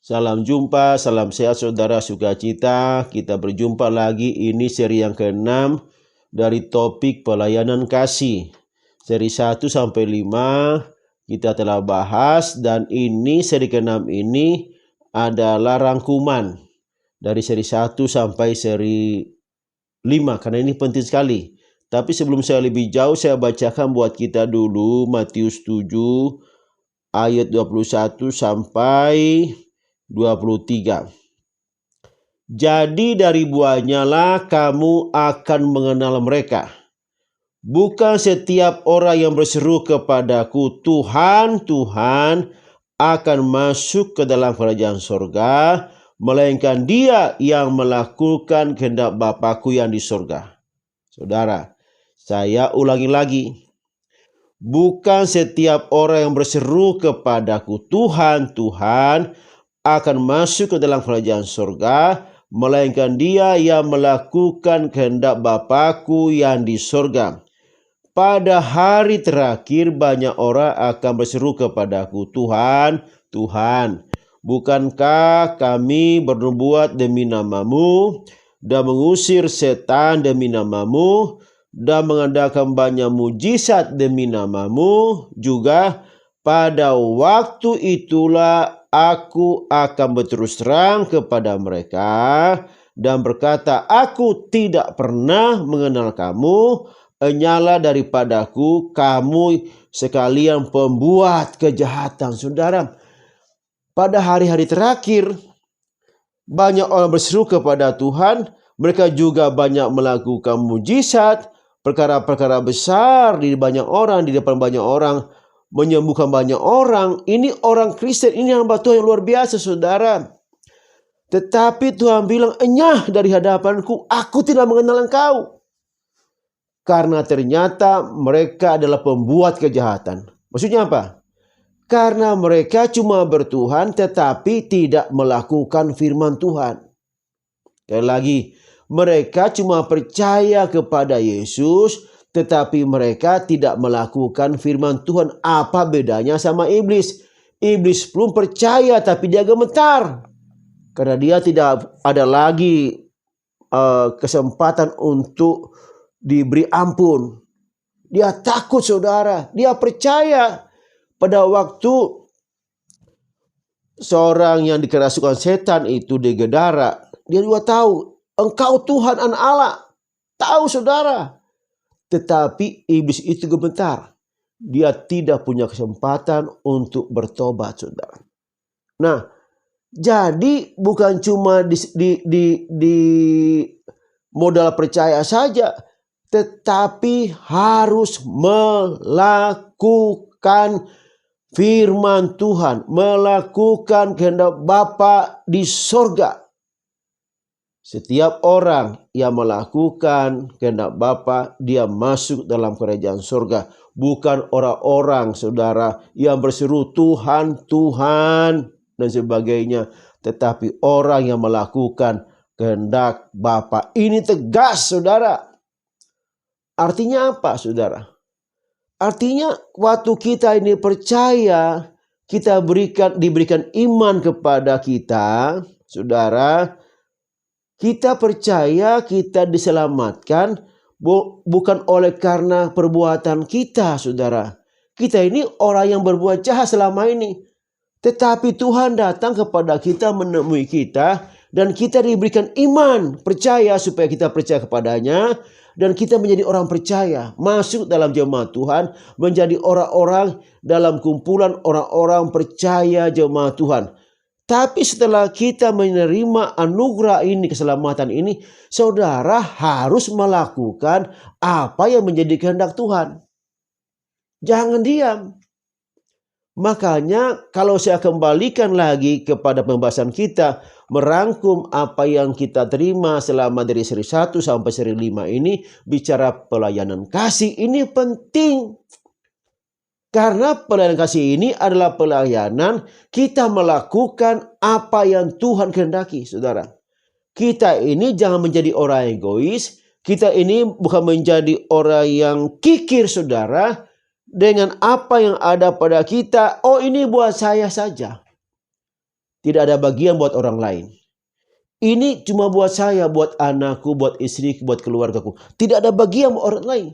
Salam jumpa, salam sehat saudara sukacita. Kita berjumpa lagi, ini seri yang ke-6 dari topik pelayanan kasih. Seri 1 sampai 5 kita telah bahas, dan ini seri ke-6 ini adalah rangkuman dari seri 1 sampai seri 5 karena ini penting sekali. Tapi sebelum saya lebih jauh, saya bacakan buat kita dulu Matius 7 ayat 21 sampai 23. Jadi dari buahnya lah kamu akan mengenal mereka. Bukan setiap orang yang berseru kepadaku, Tuhan, Tuhan, akan masuk ke dalam kerajaan sorga, melainkan dia yang melakukan kehendak Bapa-Ku yang di sorga. Saudara, saya ulangi lagi. Bukan setiap orang yang berseru kepadaku, Tuhan, Tuhan, akan masuk ke dalam kerajaan surga, melainkan dia yang melakukan kehendak Bapa-Ku yang di surga. Pada hari terakhir banyak orang akan berseru kepadaku, Tuhan, Tuhan, bukankah kami bernubuat demi nama-Mu dan mengusir setan demi nama-Mu dan mengadakan banyak mujizat demi nama-Mu juga? Pada waktu itulah aku akan berterus terang kepada mereka dan berkata, aku tidak pernah mengenal kamu, enyahlah daripadaku kamu sekalian pembuat kejahatan. Saudara, pada hari-hari terakhir banyak orang berseru kepada Tuhan, mereka juga banyak melakukan mujizat, perkara-perkara besar di banyak orang, di depan banyak orang, menyembuhkan banyak orang. Ini orang Kristen, ini hamba Tuhan yang luar biasa, saudara. Tetapi Tuhan bilang, enyah dari hadapanku, aku tidak mengenal engkau. Karena ternyata mereka adalah pembuat kejahatan. Maksudnya apa? Karena mereka cuma bertuhan tetapi tidak melakukan firman Tuhan. Sekali lagi, mereka cuma percaya kepada Yesus, tetapi mereka tidak melakukan firman Tuhan. Apa bedanya sama iblis? Iblis belum percaya tapi dia gemetar. Karena dia tidak ada lagi kesempatan untuk diberi ampun. Dia takut, saudara. Dia percaya. Pada waktu seorang yang dikerasukan setan itu digedara, dia juga tahu, engkau Tuhan anak Allah. Tahu, saudara. Tetapi iblis itu gemetar. Dia tidak punya kesempatan untuk bertobat, saudara. Nah, jadi bukan cuma di modal percaya saja, tetapi harus melakukan firman Tuhan, melakukan kehendak Bapa di sorga. Setiap orang yang melakukan kehendak Bapa, dia masuk dalam kerajaan sorga. Bukan orang-orang, saudara, yang berseru Tuhan, Tuhan, dan sebagainya. Tetapi orang yang melakukan kehendak Bapa. Ini tegas, saudara. Artinya apa, saudara? Artinya waktu kita ini percaya, kita diberikan iman kepada kita, saudara. Kita percaya kita diselamatkan bukan oleh karena perbuatan kita, saudara. Kita ini orang yang berbuat jahat selama ini. Tetapi Tuhan datang kepada kita, menemui kita, dan kita diberikan iman, percaya supaya kita percaya kepadanya. Dan kita menjadi orang percaya, masuk dalam jemaat Tuhan, menjadi orang-orang dalam kumpulan orang-orang percaya jemaat Tuhan. Tapi setelah kita menerima anugerah ini, keselamatan ini, saudara harus melakukan apa yang menjadi kehendak Tuhan. Jangan diam. Makanya kalau saya kembalikan lagi kepada pembahasan kita, merangkum apa yang kita terima selama dari seri 1 sampai seri 5 ini, bicara pelayanan kasih, ini penting. Karena pelayanan kasih ini adalah pelayanan kita melakukan apa yang Tuhan kehendaki, saudara. Kita ini jangan menjadi orang egois. Kita ini bukan menjadi orang yang kikir, saudara. Dengan apa yang ada pada kita, oh ini buat saya saja. Tidak ada bagian buat orang lain. Ini cuma buat saya, buat anakku, buat istriku, buat keluargaku. Tidak ada bagian buat orang lain.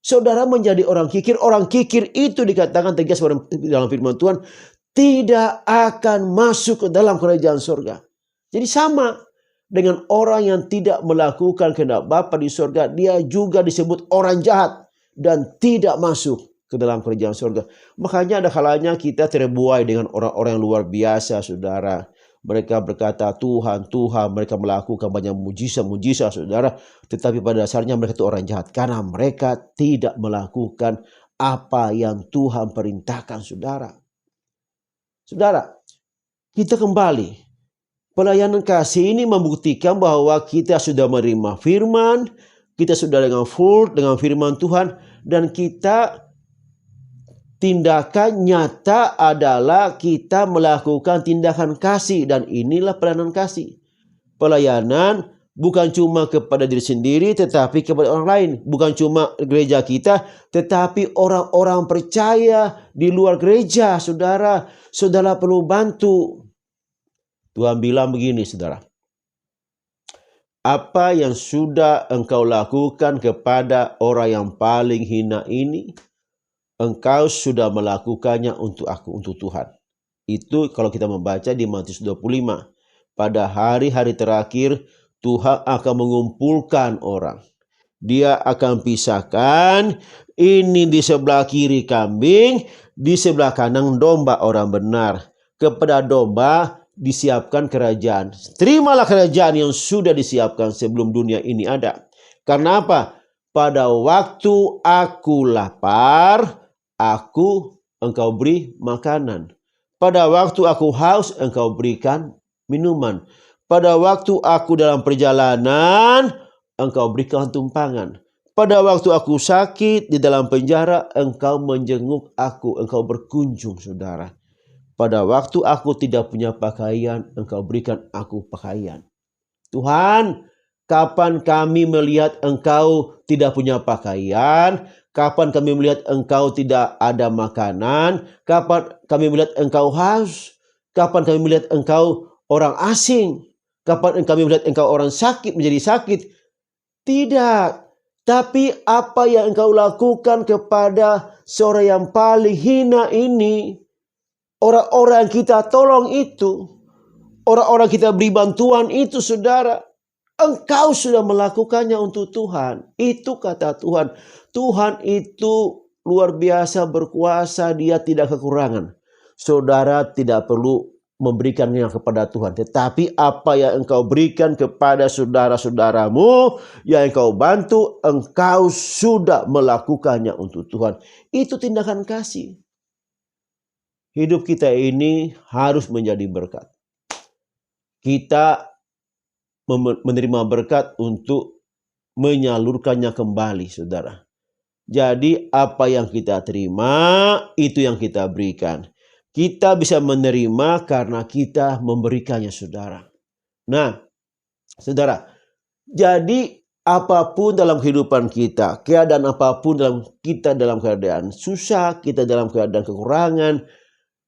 Saudara menjadi orang kikir. Orang kikir itu dikatakan tegas dalam firman Tuhan, tidak akan masuk ke dalam kerajaan surga. Jadi sama dengan orang yang tidak melakukan kehendak Bapa di surga, dia juga disebut orang jahat dan tidak masuk ke dalam kerajaan surga. Makanya ada kalanya kita terbuai dengan orang-orang yang luar biasa, saudara. Mereka berkata Tuhan, Tuhan, mereka melakukan banyak mujizat-mujizat, saudara. Tetapi pada dasarnya mereka itu orang jahat. Karena mereka tidak melakukan apa yang Tuhan perintahkan, saudara. Saudara, kita kembali. Pelayanan kasih ini membuktikan bahwa kita sudah menerima firman. Kita sudah dengan full dengan firman Tuhan. Dan kita tindakan nyata adalah kita melakukan tindakan kasih. Dan inilah pelayanan kasih. Pelayanan bukan cuma kepada diri sendiri tetapi kepada orang lain. Bukan cuma gereja kita tetapi orang-orang percaya di luar gereja. Saudara, saudara perlu bantu. Tuhan bilang begini, saudara. Apa yang sudah engkau lakukan kepada orang yang paling hina ini, engkau sudah melakukannya untuk aku, untuk Tuhan. Itu kalau kita membaca di Matius 25. Pada hari-hari terakhir, Tuhan akan mengumpulkan orang. Dia akan pisahkan, ini di sebelah kiri kambing, di sebelah kanan domba orang benar. Kepada domba disiapkan kerajaan. Terimalah kerajaan yang sudah disiapkan sebelum dunia ini ada. Karena apa? Pada waktu aku lapar, engkau beri makanan. Pada waktu aku haus, engkau berikan minuman. Pada waktu aku dalam perjalanan, engkau berikan tumpangan. Pada waktu aku sakit di dalam penjara, engkau menjenguk aku, engkau berkunjung, saudara. Pada waktu aku tidak punya pakaian, engkau berikan aku pakaian. Tuhan, kapan kami melihat engkau tidak punya pakaian? Kapan kami melihat engkau tidak ada makanan? Kapan kami melihat engkau haus? Kapan kami melihat engkau orang asing? Kapan kami melihat engkau orang sakit menjadi sakit? Tidak. Tapi apa yang engkau lakukan kepada seorang yang paling hina ini, orang-orang yang kita tolong itu, orang-orang kita beri bantuan itu, saudara, engkau sudah melakukannya untuk Tuhan. Itu kata Tuhan. Tuhan itu luar biasa berkuasa, dia tidak kekurangan. Saudara tidak perlu memberikannya kepada Tuhan. Tetapi apa yang engkau berikan kepada saudara-saudaramu, yang engkau bantu, engkau sudah melakukannya untuk Tuhan. Itu tindakan kasih. Hidup kita ini harus menjadi berkat. Kita menerima berkat untuk menyalurkannya kembali, saudara. Jadi apa yang kita terima, itu yang kita berikan. Kita bisa menerima karena kita memberikannya, saudara. Nah, saudara, jadi apapun dalam kehidupan kita, keadaan apapun dalam keadaan susah, kita dalam keadaan kekurangan,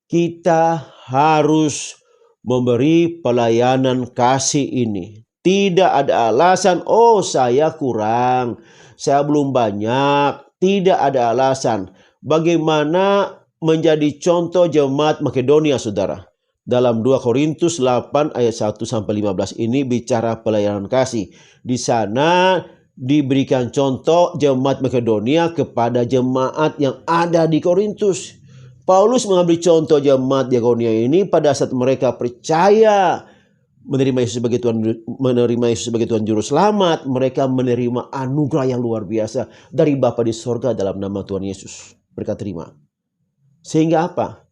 kita harus memberi pelayanan kasih ini. Tidak ada alasan, oh saya kurang, saya belum banyak. Tidak ada alasan. Bagaimana menjadi contoh jemaat Makedonia, saudara? Dalam 2 Korintus 8 ayat 1-15 ini bicara pelayanan kasih. Di sana diberikan contoh jemaat Makedonia kepada jemaat yang ada di Korintus. Paulus mengambil contoh jemaat Diakonia ini pada saat mereka percaya menerima Yesus sebagai Tuhan Juru Selamat. Mereka menerima anugerah yang luar biasa dari Bapa di sorga dalam nama Tuhan Yesus. Mereka terima. Sehingga apa?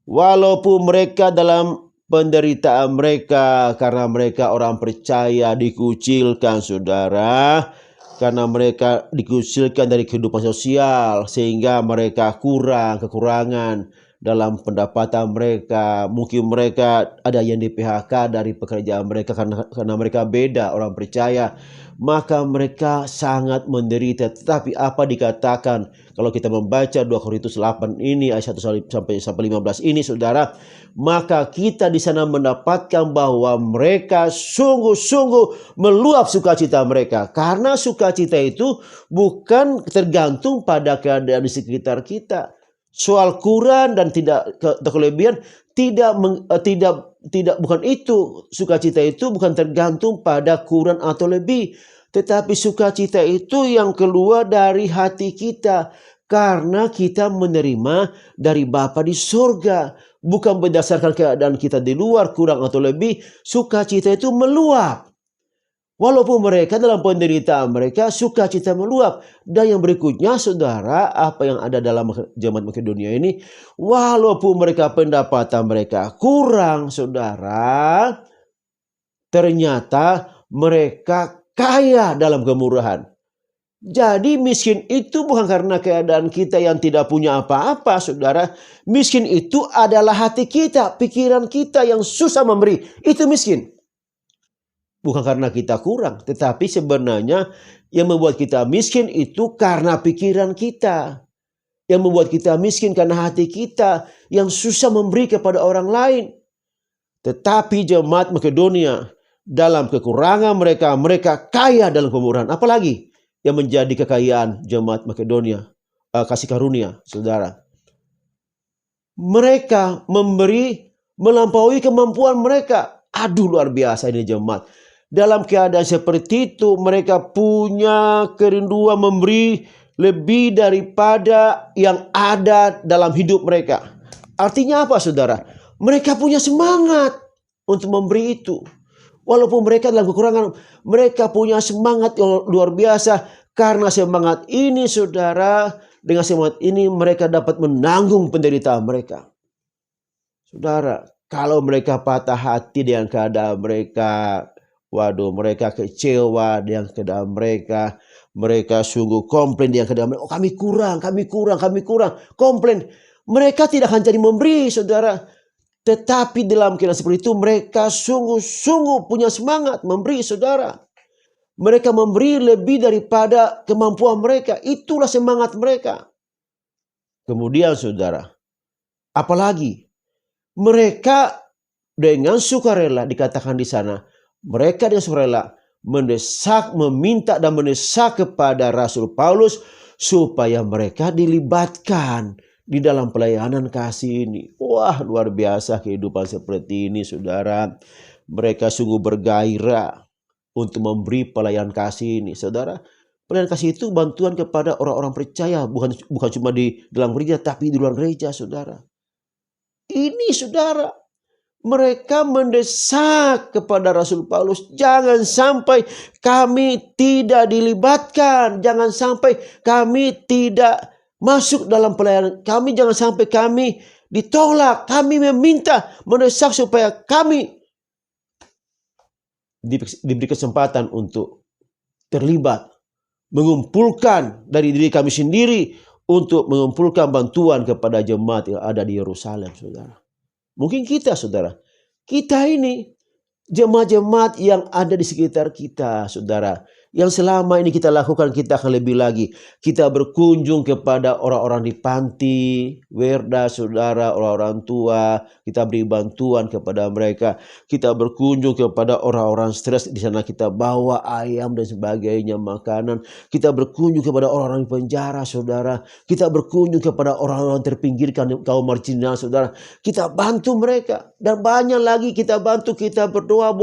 Walaupun mereka dalam penderitaan mereka, karena mereka orang percaya dikucilkan, saudara. Karena mereka dikucilkan dari kehidupan sosial, sehingga mereka kekurangan. dalam pendapatan mereka. Mungkin mereka ada yang di PHK dari pekerjaan mereka karena mereka beda orang percaya. Maka mereka sangat menderita. Tetapi apa dikatakan kalau kita membaca 2 Korintus 8 ini ayat 1 sampai 15 ini, saudara, maka kita di sana mendapatkan bahwa mereka sungguh-sungguh meluap sukacita mereka. Karena sukacita itu bukan tergantung pada keadaan di sekitar kita. Soal kurang dan tidak kelebihan bukan itu. Sukacita itu bukan tergantung pada kurang atau lebih, tetapi sukacita itu yang keluar dari hati kita karena kita menerima dari Bapa di surga, bukan berdasarkan keadaan kita di luar kurang atau lebih. Sukacita itu meluap. Walaupun mereka dalam penderitaan mereka, sukacita meluap. Dan yang berikutnya, saudara, apa yang ada dalam jemaat Makedonia ini, walaupun mereka pendapatan mereka kurang, saudara, ternyata mereka kaya dalam kemurahan. Jadi miskin itu bukan karena keadaan kita yang tidak punya apa-apa, saudara. Miskin itu adalah hati kita, pikiran kita yang susah memberi. Itu miskin. Bukan karena kita kurang, tetapi sebenarnya yang membuat kita miskin itu karena pikiran kita. Yang membuat kita miskin karena hati kita yang susah memberi kepada orang lain. Tetapi jemaat Makedonia dalam kekurangan mereka, mereka kaya dalam kemurahan. Apalagi yang menjadi kekayaan jemaat Makedonia, kasih karunia, saudara. Mereka memberi melampaui kemampuan mereka. Aduh, luar biasa ini jemaat. Dalam keadaan seperti itu, mereka punya kerinduan memberi lebih daripada yang ada dalam hidup mereka. Artinya apa, saudara? Mereka punya semangat untuk memberi itu. Walaupun mereka dalam kekurangan, mereka punya semangat yang luar biasa. Karena semangat ini, saudara, dengan semangat ini mereka dapat menanggung penderitaan mereka. Saudara, kalau mereka patah hati dengan keadaan mereka, waduh, mereka kecewa dengan keadaan mereka. Mereka sungguh komplain dengan keadaan mereka. Oh, kami kurang. Komplain. Mereka tidak akan jadi memberi, saudara. Tetapi dalam keadaan seperti itu, mereka sungguh-sungguh punya semangat memberi, saudara. Mereka memberi lebih daripada kemampuan mereka. Itulah semangat mereka. Kemudian, saudara, apalagi mereka dengan sukarela, dikatakan di sana, mereka dengan sukarela meminta dan mendesak kepada Rasul Paulus supaya mereka dilibatkan di dalam pelayanan kasih ini. Wah, luar biasa kehidupan seperti ini, saudara. Mereka sungguh bergairah untuk memberi pelayanan kasih ini, saudara. Pelayanan kasih itu bantuan kepada orang-orang percaya, bukan cuma di dalam gereja, tapi di luar gereja, saudara. Ini, saudara, mereka mendesak kepada Rasul Paulus, jangan sampai kami tidak dilibatkan, jangan sampai kami tidak masuk dalam pelayanan kami, jangan sampai kami ditolak. Kami mendesak supaya kami diberi kesempatan untuk terlibat, mengumpulkan dari diri kami sendiri untuk mengumpulkan bantuan kepada jemaat yang ada di Yerusalem, saudara. Mungkin kita, saudara, kita ini jemaat-jemaat yang ada di sekitar kita, saudara, yang selama ini kita lakukan, kita akan lebih lagi. Kita berkunjung kepada orang-orang di panti, Werda, saudara, orang-orang tua. Kita beri bantuan kepada mereka. Kita berkunjung kepada orang-orang stres. Di sana kita bawa ayam dan sebagainya, makanan. Kita berkunjung kepada orang-orang di penjara, saudara. Kita berkunjung kepada orang-orang terpinggirkan, kaum marginal, saudara. Kita bantu mereka. Dan banyak lagi kita bantu, kita berdoa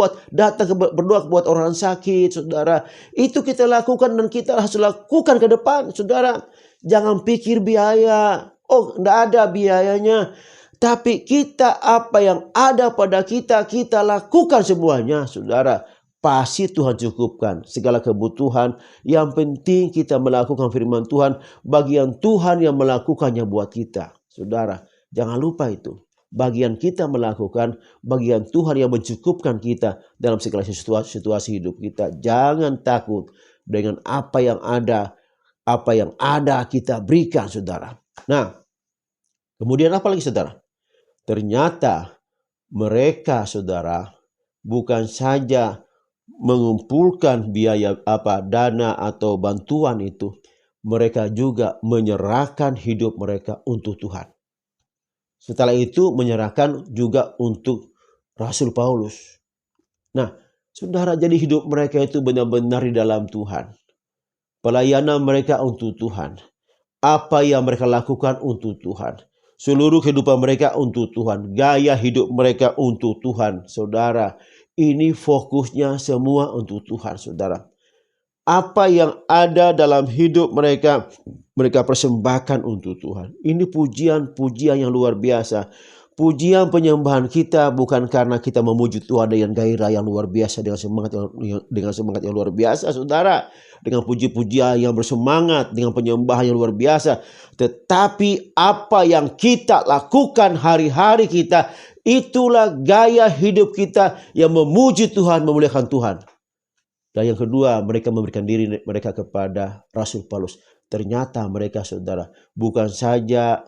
berdoa buat orang sakit, saudara. Itu kita lakukan dan kita harus lakukan ke depan, saudara. Jangan pikir biaya. Oh, tidak ada biayanya. Tapi kita, apa yang ada pada kita, kita lakukan semuanya, saudara. Pasti Tuhan cukupkan segala kebutuhan. Yang penting kita melakukan firman Tuhan. Bagian Tuhan yang melakukannya buat kita, saudara. Jangan lupa itu. Bagian kita melakukan, bagian Tuhan yang mencukupkan kita dalam segala situasi hidup kita. Jangan takut dengan apa yang ada kita berikan, saudara. Nah, Kemudian apa lagi saudara? Ternyata mereka saudara bukan saja mengumpulkan biaya dana atau bantuan itu, mereka juga menyerahkan hidup mereka untuk Tuhan. Setelah itu menyerahkan juga untuk Rasul Paulus. Nah, saudara, jadi hidup mereka itu benar-benar di dalam Tuhan. Pelayanan mereka untuk Tuhan. Apa yang mereka lakukan untuk Tuhan. Seluruh kehidupan mereka untuk Tuhan. Gaya hidup mereka untuk Tuhan. Saudara, ini fokusnya semua untuk Tuhan, saudara. Apa yang ada dalam hidup mereka, mereka persembahkan untuk Tuhan. Ini pujian-pujian yang luar biasa. Pujian penyembahan kita bukan karena kita memuji Tuhan dengan gairah yang luar biasa, dengan semangat yang luar biasa, saudara. Dengan puji-pujian yang bersemangat, dengan penyembahan yang luar biasa. Tetapi apa yang kita lakukan hari-hari kita, itulah gaya hidup kita yang memuji Tuhan, memuliakan Tuhan. Dan yang kedua, mereka memberikan diri mereka kepada Rasul Paulus. Ternyata mereka, saudara, bukan saja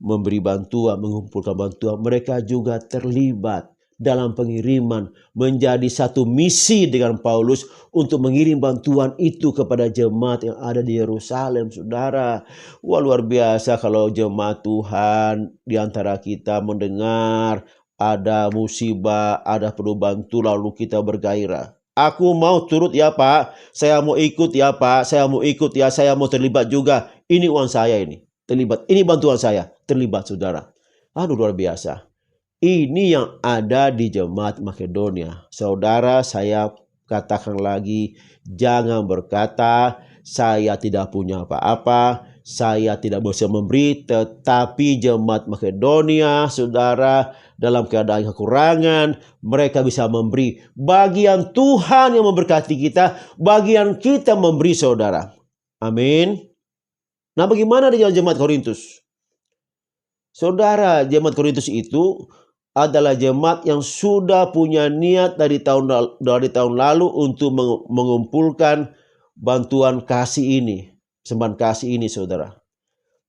memberi bantuan, mengumpulkan bantuan, mereka juga terlibat dalam pengiriman, menjadi satu misi dengan Paulus untuk mengirim bantuan itu kepada jemaat yang ada di Yerusalem, saudara. Wah, luar biasa kalau jemaat Tuhan di antara kita mendengar ada musibah, ada perlu bantu, lalu kita bergairah. Aku mau turut ya Pak, saya mau ikut ya Pak, saya mau ikut ya, saya mau terlibat juga. Ini uang saya ini, terlibat. Ini bantuan saya, terlibat saudara. Aduh, luar biasa. Ini yang ada di jemaat Makedonia. Saudara, saya katakan lagi, jangan berkata saya tidak punya apa-apa, saya tidak bisa memberi. Tetapi jemaat Makedonia, saudara, dalam keadaan kekurangan, mereka bisa memberi. Bagian Tuhan yang memberkati kita, bagian kita memberi, saudara. Amin. Nah, bagaimana di jemaat Korintus? Saudara, jemaat Korintus itu adalah jemaat yang sudah punya niat dari tahun lalu untuk mengumpulkan bantuan kasih ini, sembahan kasih ini, saudara.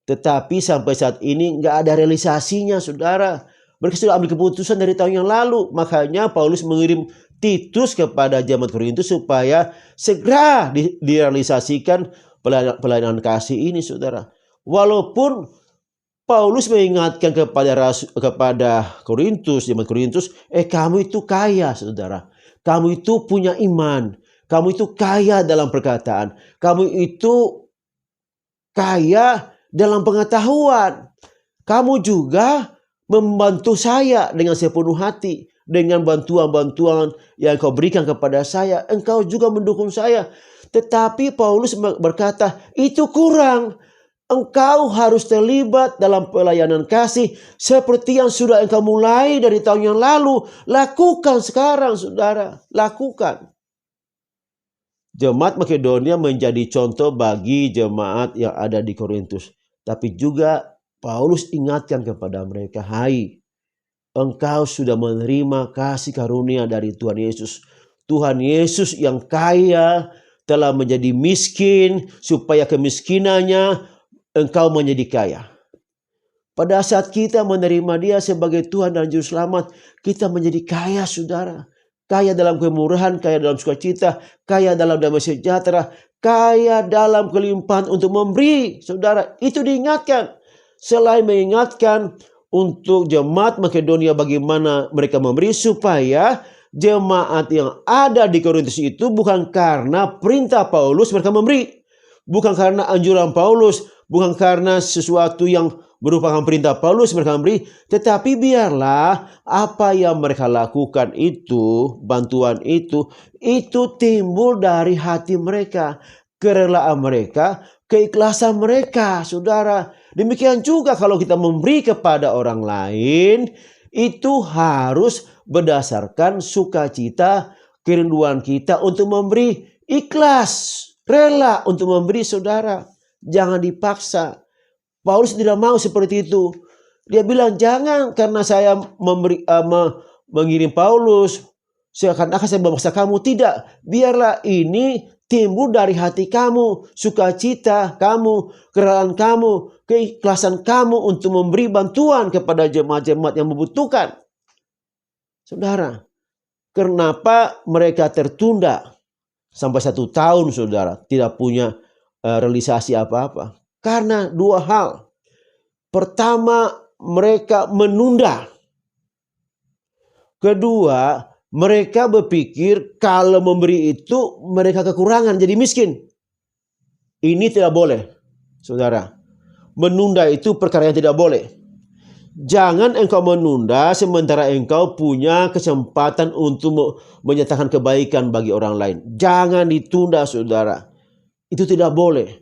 Tetapi sampai saat ini nggak ada realisasinya, saudara. Mereka sudah ambil keputusan dari tahun yang lalu. Makanya Paulus mengirim Titus kepada jemaat Korintus supaya segera direalisasikan pelayanan kasih ini, saudara. Walaupun Paulus mengingatkan kepada Korintus, jemaat Korintus, kamu itu kaya, saudara. Kamu itu punya iman. Kamu itu kaya dalam perkataan. Kamu itu kaya dalam pengetahuan. Kamu juga membantu saya dengan sepenuh hati. Dengan bantuan-bantuan yang kau berikan kepada saya, engkau juga mendukung saya. Tetapi Paulus berkata, itu kurang. Engkau harus terlibat dalam pelayanan kasih seperti yang sudah engkau mulai dari tahun yang lalu. Lakukan sekarang, saudara. Lakukan. Jemaat Makedonia menjadi contoh bagi jemaat yang ada di Korintus. Tapi juga Paulus ingatkan kepada mereka, hai, engkau sudah menerima kasih karunia dari Tuhan Yesus. Tuhan Yesus yang kaya telah menjadi miskin supaya kemiskinannya engkau menjadi kaya. Pada saat kita menerima Dia sebagai Tuhan dan Juru Selamat, kita menjadi kaya, saudara. Kaya dalam kemurahan, kaya dalam sukacita, kaya dalam damai sejahtera, kaya dalam kelimpahan untuk memberi, saudara. Itu diingatkan. Selain mengingatkan untuk jemaat Makedonia bagaimana mereka memberi, supaya jemaat yang ada di Korintus itu bukan karena perintah Paulus mereka memberi. Bukan karena anjuran Paulus, bukan karena sesuatu yang merupakan perintah Paulus mereka memberi, tetapi biarlah apa yang mereka lakukan itu, bantuan itu timbul dari hati mereka, kerelaan mereka, keikhlasan mereka, saudara. Demikian juga kalau kita memberi kepada orang lain, itu harus berdasarkan sukacita, kerinduan kita untuk memberi, ikhlas. Rela untuk memberi, saudara. Jangan dipaksa. Paulus tidak mau seperti itu. Dia bilang, jangan karena saya mengirim Paulus, seakan-akan saya memaksa kamu. Tidak, biarlah ini timbul dari hati kamu, sukacita kamu, kerelaan kamu, keikhlasan kamu untuk memberi bantuan kepada jemaat-jemaat yang membutuhkan. Saudara, kenapa mereka tertunda sampai 1 tahun, saudara, tidak punya realisasi apa-apa? Karena 2 hal. Pertama, mereka menunda. Kedua, mereka berpikir kalau memberi itu mereka kekurangan, jadi miskin. Ini tidak boleh, saudara. Menunda itu perkara yang tidak boleh. Jangan engkau menunda sementara engkau punya kesempatan untuk menyatakan kebaikan bagi orang lain. Jangan ditunda, saudara. Itu tidak boleh.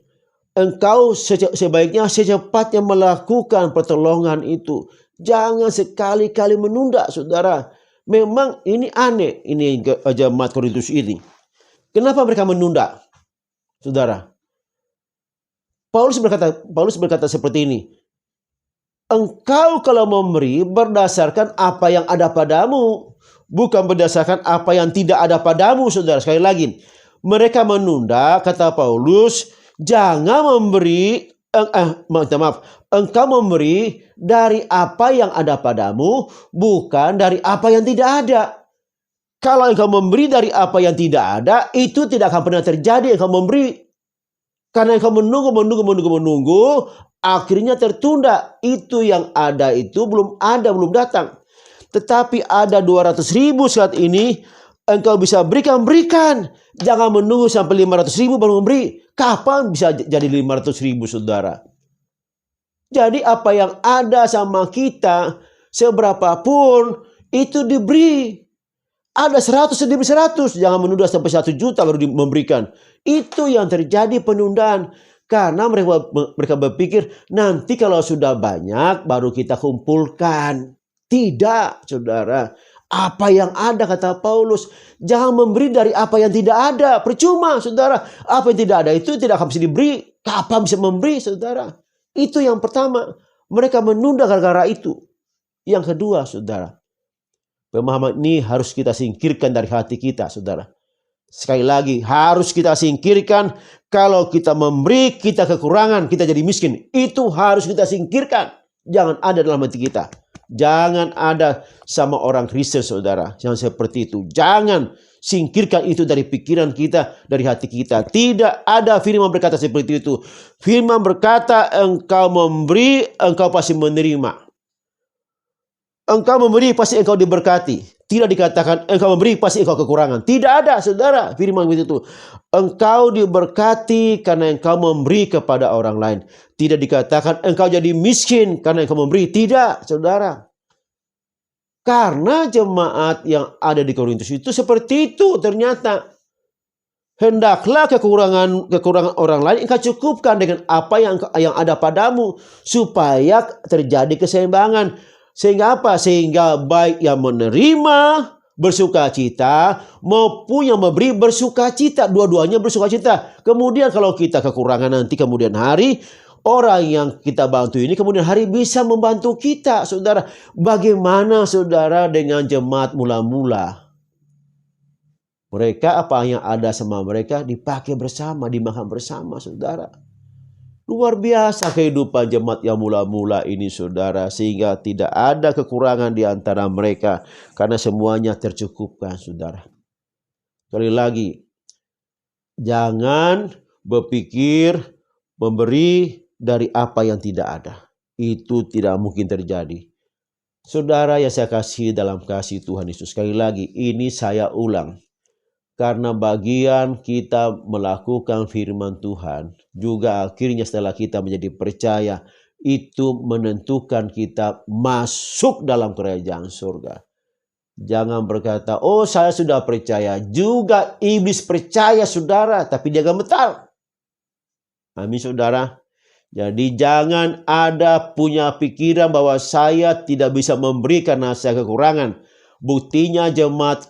Engkau sebaiknya secepatnya melakukan pertolongan itu. Jangan sekali-kali menunda, saudara. Memang ini aneh, ini jemaat Korintus ini. Kenapa mereka menunda, saudara? Paulus berkata seperti ini. Engkau kalau memberi berdasarkan apa yang ada padamu, bukan berdasarkan apa yang tidak ada padamu, saudara. Sekali lagi, mereka menunda, kata Paulus, jangan memberi, engkau memberi dari apa yang ada padamu, bukan dari apa yang tidak ada. Kalau engkau memberi dari apa yang tidak ada, itu tidak akan pernah terjadi engkau memberi. Karena engkau menunggu, akhirnya tertunda. Itu yang ada itu belum belum datang. Tetapi ada 200.000 saat ini, engkau bisa berikan. Jangan menunggu sampai 500.000 baru memberi. Kapan bisa jadi 500.000, saudara? Jadi apa yang ada sama kita, seberapapun, itu diberi. Ada 100, diberi 100. Jangan menunda sampai 1 juta baru memberikan. Itu yang terjadi penundaan. Karena mereka berpikir nanti kalau sudah banyak baru kita kumpulkan. Tidak, saudara. Apa yang ada, kata Paulus. Jangan memberi dari apa yang tidak ada. Percuma, saudara. Apa yang tidak ada itu tidak akan bisa diberi. Kapan bisa memberi, saudara? Itu yang pertama. Mereka menunda gara-gara itu. Yang kedua, saudara. Pemahaman ini harus kita singkirkan dari hati kita, saudara. Sekali lagi, harus kita singkirkan. Kalau kita memberi, kita kekurangan, kita jadi miskin. Itu harus kita singkirkan. Jangan ada dalam hati kita. Jangan ada sama orang Kristen, saudara. Jangan seperti itu. Jangan singkirkan itu dari pikiran kita, dari hati kita. Tidak ada firman berkata seperti itu. Firman berkata, engkau memberi, engkau pasti menerima. Engkau memberi pasti engkau diberkati. Tidak dikatakan engkau memberi pasti engkau kekurangan. Tidak ada, saudara, firman begitu. Engkau diberkati karena engkau memberi kepada orang lain. Tidak dikatakan engkau jadi miskin karena engkau memberi. Tidak, saudara. Karena jemaat yang ada di Korintus itu seperti itu ternyata. Hendaklah kekurangan orang lain engkau cukupkan dengan apa yang ada padamu. Supaya terjadi keseimbangan. Sehingga apa? Sehingga baik yang menerima bersuka cita maupun yang memberi bersuka cita. Dua-duanya bersuka cita. Kemudian kalau kita kekurangan nanti kemudian hari, orang yang kita bantu ini kemudian hari bisa membantu kita, saudara. Bagaimana, saudara, dengan jemaat mula-mula? Mereka apa yang ada sama mereka dipakai bersama, dimakan bersama, saudara. Luar biasa kehidupan jemaat yang mula-mula ini, saudara. Sehingga tidak ada kekurangan di antara mereka. Karena semuanya tercukupkan, saudara. Sekali lagi. Jangan berpikir memberi dari apa yang tidak ada. Itu tidak mungkin terjadi. Saudara yang saya kasih dalam kasih Tuhan Yesus. Sekali lagi, ini saya ulang. Karena bagian kita melakukan firman Tuhan, juga akhirnya setelah kita menjadi percaya, itu menentukan kita masuk dalam kerajaan surga. Jangan berkata, oh saya sudah percaya. Juga iblis percaya, saudara, tapi dia gemetar. Amin, saudara. Jadi jangan ada punya pikiran bahwa saya tidak bisa memberi karena saya kekurangan. Buktinya jemaat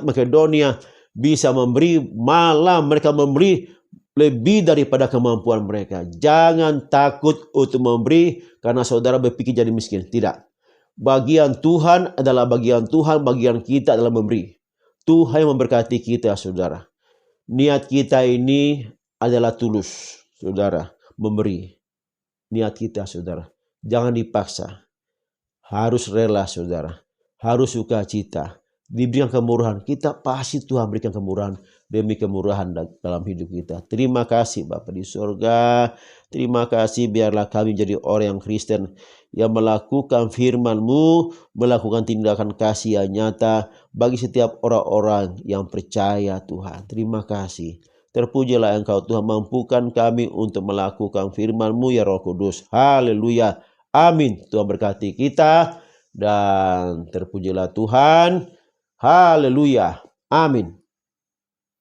Makedonia bisa memberi, malah mereka memberi lebih daripada kemampuan mereka. Jangan takut untuk memberi karena saudara berpikir jadi miskin. Tidak. Bagian Tuhan adalah bagian Tuhan, bagian kita adalah memberi. Tuhan yang memberkati kita, saudara. Niat kita ini adalah tulus, saudara, memberi. Niat kita, saudara. Jangan dipaksa. Harus rela, saudara. Harus sukacita. Diberikan kemurahan. Kita pasti Tuhan berikan kemurahan demi kemurahan dalam hidup kita. Terima kasih Bapa di surga. Terima kasih, biarlah kami menjadi orang yang Kristen yang melakukan firman-Mu, melakukan tindakan kasih yang nyata bagi setiap orang-orang yang percaya, Tuhan. Terima kasih. Terpujilah Engkau Tuhan, mampukan kami untuk melakukan firman-Mu ya Roh Kudus. Haleluya. Amin. Tuhan berkati kita dan terpujilah Tuhan. Haleluya. Amin.